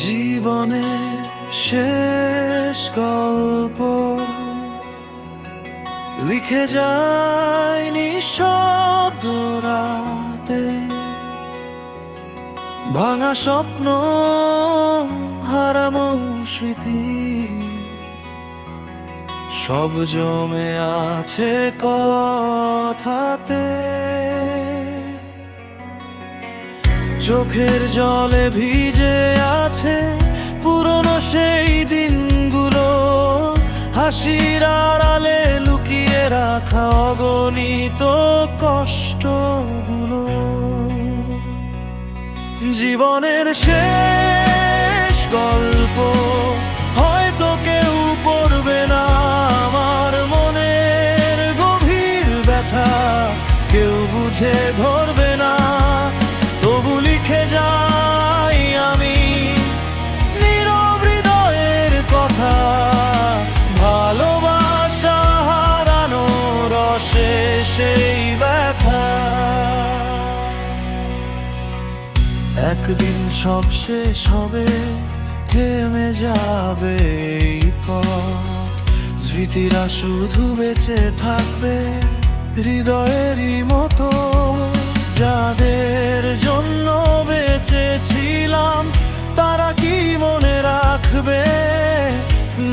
জীবনের শেষ গল্প লিখে যায় নিঃশব্দ রাতে, ভাঙা স্বপ্ন, হারানো স্মৃতি সব জমে আছে কথাতে। চোখের জলে ভিজে আছে পুরনো সেই দিনগুলো, হাসির আড়ালে লুকিয়ে রাখা অগণিত কষ্টগুলো। জীবনের শেষ গল্প হয়তো কেউ পড়বে না, আমার মনের গভীর ব্যথা কেউ বুঝে ধরবে না। তবু লিখে যাই আমি নীরব হৃদয়ের কথা, ভালোবাসা হারানো রসে সেই ব্যথা। একদিন সব শেষ হবে, থেমে যাবে এই পথ, স্মৃতিরা শুধু বেঁচে থাকবে হৃদয়েরই মতো। যাদের জন্য বেঁচেছিলাম তারা কি মনে রাখবে,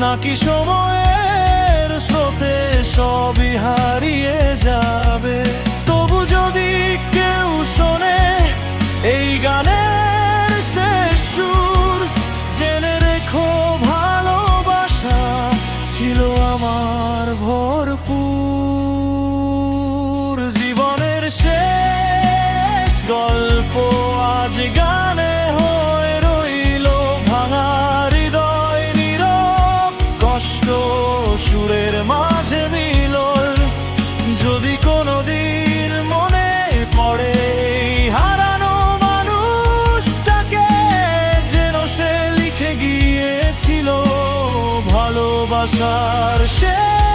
নাকি সময়ের স্রোতে সবই হারিয়ে যাবে? তবু যদি কেউ শোনে এই গানের শেষ সুর, জেনে রেখো ভালোবাসা ছিল আমার ভরপুর। জীবনের শেষ গল্প আজ গানে হয়ে রইল, ভাঙা হৃদয়, নীরব কষ্ট, সুরের মাঝে মিলল। যদি কোনোদিন মনে পড়ে হারানো মানুষটাকে, যেন সে লিখে গিয়েছিল ভালোবাসার শেষ